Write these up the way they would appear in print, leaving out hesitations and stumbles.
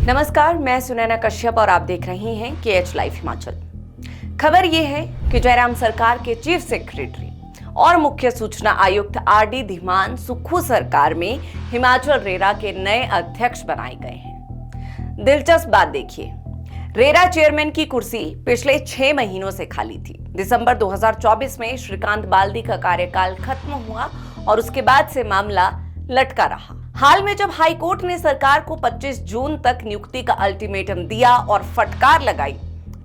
नमस्कार, मैं सुनैना कश्यप और आप देख रहे हैं KH लाइव हिमाचल। खबर ये है कि जयराम सरकार के चीफ सेक्रेटरी और मुख्य सूचना आयुक्त RD धीमान सुक्खू सरकार में हिमाचल रेरा के नए अध्यक्ष बनाए गए हैं। दिलचस्प बात देखिए, रेरा चेयरमैन की कुर्सी पिछले 6 महीनों से खाली थी। दिसंबर 2024 में श्रीकांत बाल्दी का कार्यकाल खत्म हुआ और उसके बाद से मामला लटका रहा। हाल में जब हाई कोर्ट ने सरकार को 25 जून तक नियुक्ति का अल्टीमेटम दिया और फटकार लगाई,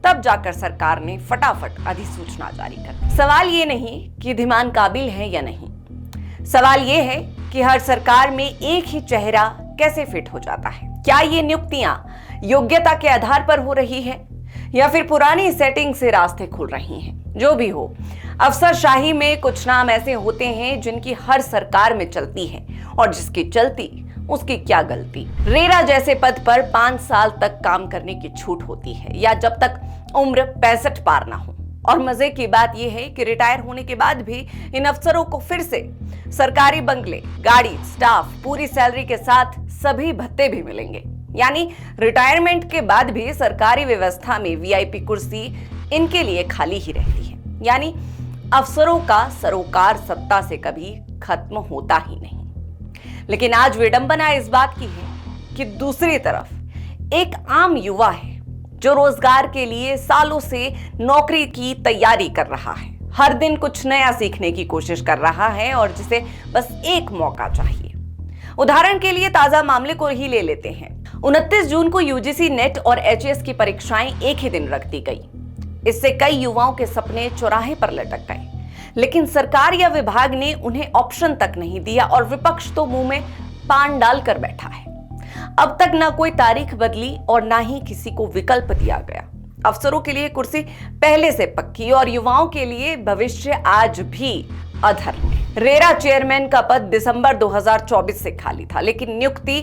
तब जाकर सरकार ने फटाफट अधिसूचना जारी कर दी। सवाल ये नहीं कि धीमान काबिल है या नहीं, सवाल ये है कि हर सरकार में एक ही चेहरा कैसे फिट हो जाता है। क्या ये नियुक्तियां योग्यता के आधार पर हो रही है या फिर पुरानी सेटिंग से रास्ते खुल रही हैं? जो भी हो, अफसरशाही में कुछ नाम ऐसे होते हैं जिनकी हर सरकार में चलती है और जिसकी चलती उसकी क्या गलती। रेरा जैसे पद पर 5 साल तक काम करने की छूट होती है या जब तक उम्र 65 पार ना हो। और मजे की बात यह है कि रिटायर होने के बाद भी इन अफसरों को फिर से सरकारी बंगले, गाड़ी, स्टाफ, पूरी सैलरी के साथ सभी भत्ते भी मिलेंगे। यानी रिटायरमेंट के बाद भी सरकारी व्यवस्था में VIP कुर्सी इनके लिए खाली ही रहती है। यानी अफसरों का सरोकार सत्ता से कभी खत्म होता ही नहीं। लेकिन आज विडंबना इस बात की है कि दूसरी तरफ एक आम युवा है जो रोजगार के लिए सालों से नौकरी की तैयारी कर रहा है, हर दिन कुछ नया सीखने की कोशिश कर रहा है और जिसे बस एक मौका चाहिए। उदाहरण के लिए ताजा मामले को ही ले लेते हैं। 29 जून को UGC नेट और HAS की परीक्षाएं एक ही दिन रख दी गई। इससे कई युवाओं के सपने चौराहे पर लटक गए, लेकिन सरकार या विभाग ने उन्हें ऑप्शन तक नहीं दिया और विपक्ष तो मुंह में पान डालकर बैठा है। अब तक ना कोई तारीख बदली और ना ही किसी को विकल्प दिया गया। अफसरों के लिए कुर्सी पहले से पक्की और युवाओं के लिए भविष्य आज भी अधर में। रेरा चेयरमैन का पद दिसंबर 2024 से खाली था, लेकिन नियुक्ति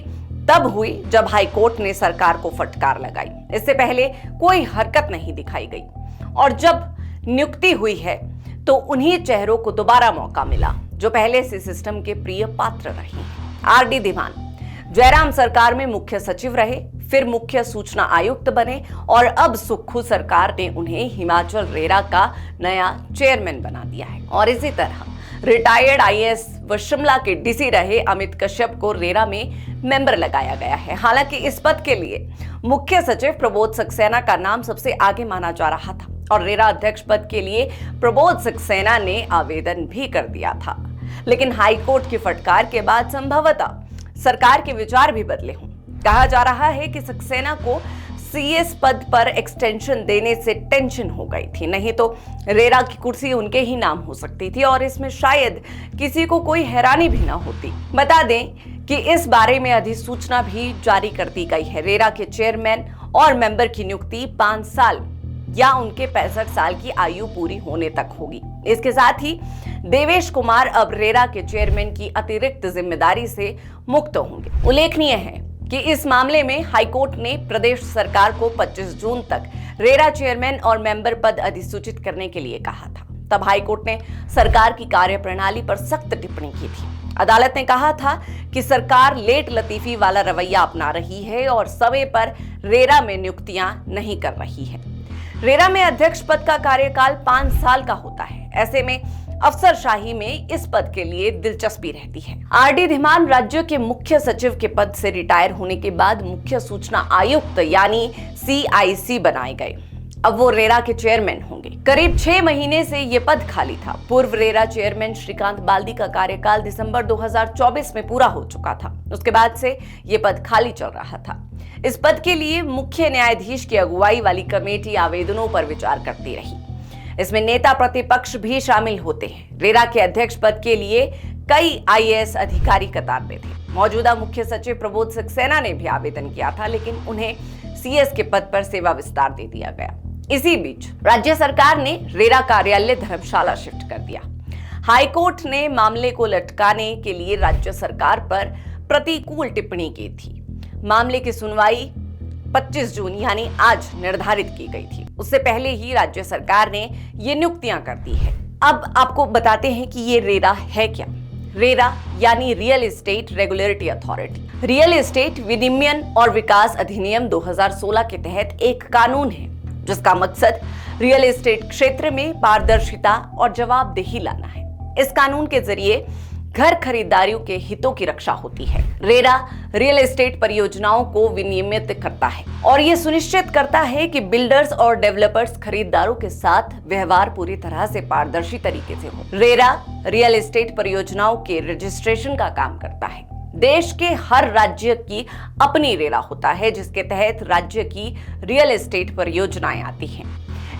तब हुई जब हाई कोर्ट ने सरकार को फटकार लगाई। इससे पहले कोई हरकत नहीं दिखाई गई और जब नियुक्ति हुई है तो उन्हीं चेहरों को दोबारा मौका मिला जो पहले से सिस्टम के प्रिय पात्र रहे हैं। RD धीमान जयराम सरकार में मुख्य सचिव रहे, फिर मुख्य सूचना आयुक्त बने और अब सुक्खू सरकार ने उन्हें हिमाचल रेरा का नया चेयरमैन बना दिया है। और इसी तरह रिटायर्ड IAS व शिमला के DC रहे अमित कश्यप को रेरा में मेंबर लगाया गया है। हालांकि इस पद के लिए मुख्य सचिव प्रबोध सक्सेना का नाम सबसे आगे माना जा रहा था और रेरा अध्यक्ष पद के लिए प्रबोध सक्सेना ने आवेदन भी कर दिया था। लेकिन हाई कोर्ट की फटकार के बाद संभवतः सरकार के विचार भी बदले हों। कहा जा रहा है कि सक्सेना को CS पद पर एक्सटेंशन देने से टेंशन हो गई थी, नहीं तो रेरा की कुर्सी उनके ही नाम हो सकती थी और इसमें शायद किसी को कोई हैरानी भी ना होती। बता दें कि इस बारे में अधिसूचना भी जारी कर दी गई है। रेरा के चेयरमैन और मेंबर की नियुक्ति 5 साल या उनके 65 साल की आयु पूरी होने तक होगी। इसके साथ ही देवेश कुमार अब रेरा के चेयरमैन की अतिरिक्त जिम्मेदारी से मुक्त होंगे। उल्लेखनीय है कि इस मामले में हाईकोर्ट ने प्रदेश सरकार को 25 जून तक रेरा चेयरमैन और मेंबर पद अधिसूचित करने के लिए कहा था। तब हाईकोर्ट ने सरकार की कार्यप्रणाली पर सख्त टिप्पणी की थी। अदालत ने कहा था कि सरकार लेट लतीफी वाला रवैया अपना रही है और समय पर रेरा में नियुक्तियां नहीं कर रही है। रेरा में अध्यक्ष पद का कार्यकाल 5 साल का होता है। ऐसे में अफसरशाही में इस पद के लिए दिलचस्पी रहती है। RD धीमान राज्य के मुख्य सचिव के पद से रिटायर होने के बाद मुख्य सूचना आयुक्त यानी CIC बनाए गए। अब वो रेरा के चेयरमैन होंगे। करीब 6 महीने से ये पद खाली था। पूर्व रेरा चेयरमैन श्रीकांत बाल्दी का कार्यकाल दिसंबर 2024 में पूरा हो चुका था। उसके बाद से ये पद खाली चल रहा था। इस पद के लिए मुख्य न्यायाधीश की अगुवाई वाली कमेटी आवेदनों पर विचार करती रही। इसमें नेता प्रतिपक्ष भी शामिल होते हैं। रेरा के अध्यक्ष पद के लिए कई IAS अधिकारी कतार में थे। मौजूदा मुख्य सचिव प्रबोध सक्सेना ने भी आवेदन किया था, लेकिन उन्हें CS के पद पर सेवा विस्तार दे दिया गया। इसी बीच राज्य सरकार ने रेरा कार्यालय धर्मशाला शिफ्ट कर दिया। हाईकोर्ट ने मामले को लटकाने के लिए राज्य सरकार पर प्रतिकूल टिप्पणी की थी। मामले की सुनवाई 25 जून यानी आज निर्धारित की गई थी। उससे पहले ही राज्य सरकार ने ये नियुक्तियां कर दी है। अब आपको बताते हैं कि ये रेरा है क्या। रेरा यानी real estate regulatory authority. Real estate विनियमन और विकास अधिनियम 2016 के तहत एक कानून है जिसका मकसद रियल एस्टेट क्षेत्र में पारदर्शिता और जवाबदेही लाना है। इस कानून के जरिए घर खरीदारियों के हितों की रक्षा होती है। रेरा रियल एस्टेट परियोजनाओं को विनियमित करता है और यह सुनिश्चित करता है कि बिल्डर्स और डेवलपर्स खरीदारों के साथ व्यवहार पूरी तरह से पारदर्शी तरीके से हो। रेरा रियल एस्टेट परियोजनाओं के रजिस्ट्रेशन का काम करता है। देश के हर राज्य की अपनी रेरा होता है जिसके तहत राज्य की रियल एस्टेट परियोजनाएं आती हैं।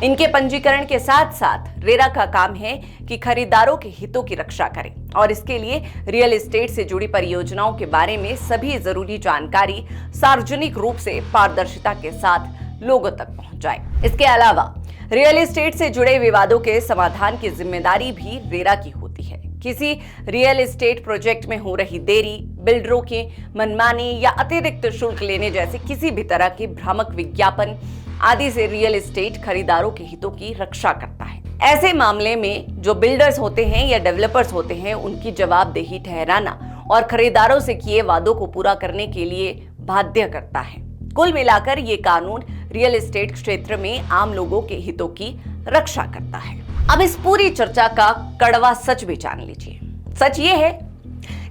इनके पंजीकरण के साथ साथ रेरा का काम है कि खरीदारों के हितों की रक्षा करें और इसके लिए रियल एस्टेट से जुड़ी परियोजनाओं के बारे में सभी जरूरी जानकारी सार्वजनिक रूप से पारदर्शिता के साथ लोगों तक पहुंचाए। इसके अलावा रियल एस्टेट से जुड़े विवादों के समाधान की जिम्मेदारी भी रेरा की होती है। किसी रियल एस्टेट प्रोजेक्ट में हो रही देरी, बिल्डरों की मनमानी या अतिरिक्त शुल्क लेने जैसे किसी भी तरह के भ्रामक विज्ञापन आदि से रियल एस्टेट खरीदारों के हितों की रक्षा करता है। ऐसे मामले में जो बिल्डर्स होते हैं या डेवलपर्स होते हैं उनकी जवाबदेही ठहराना और खरीदारों से किए वादों को पूरा करने के लिए बाध्य करता है। कुल मिलाकर ये कानून रियल एस्टेट क्षेत्र में आम लोगों के हितों की रक्षा करता है। अब इस पूरी चर्चा का कड़वा सच भी जान लीजिए। सच ये है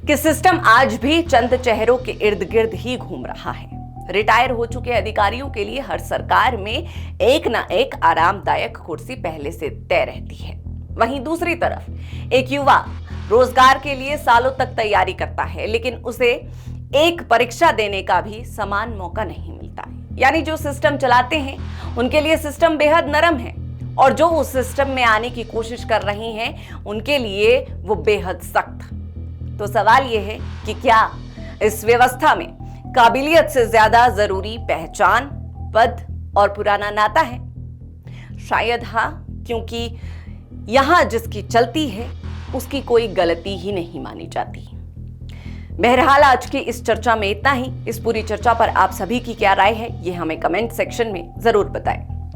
कि सिस्टम आज भी चंद चेहरों के इर्द गिर्द ही घूम रहा है। रिटायर हो चुके अधिकारियों के लिए हर सरकार में एक ना एक आरामदायक कुर्सी पहले से तय रहती है। वहीं दूसरी तरफ एक युवा रोजगार के लिए सालों तक तैयारी करता है लेकिन उसे एक परीक्षा देने का भी समान मौका नहीं मिलता। यानी जो सिस्टम चलाते हैं उनके लिए सिस्टम बेहद नरम है और जो उस सिस्टम में आने की कोशिश कर रही हैं उनके लिए वो बेहद सख्त। तो सवाल ये है कि क्या इस व्यवस्था में काबिलियत से ज्यादा जरूरी पहचान, पद और पुराना नाता है? शायद हाँ, क्योंकि यहां जिसकी चलती है उसकी कोई गलती ही नहीं मानी जाती। बहरहाल आज की इस चर्चा में इतना ही। इस पूरी चर्चा पर आप सभी की क्या राय है ये हमें कमेंट सेक्शन में जरूर बताएं।